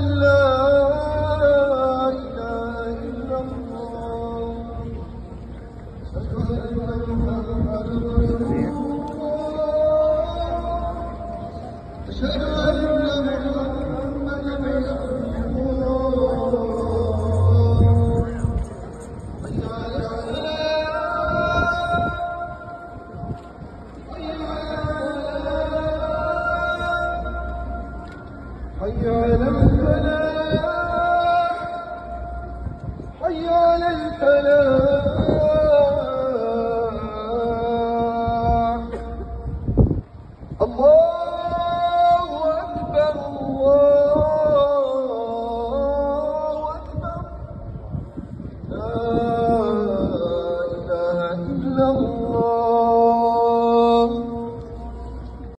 أن لا إله إلا الله أشهد أن محمدا رسول الله أشهد أن محمدا رسول الله حي على الفلاح حي على الفلاح الله أكبر الله أكبر لا إله إلا الله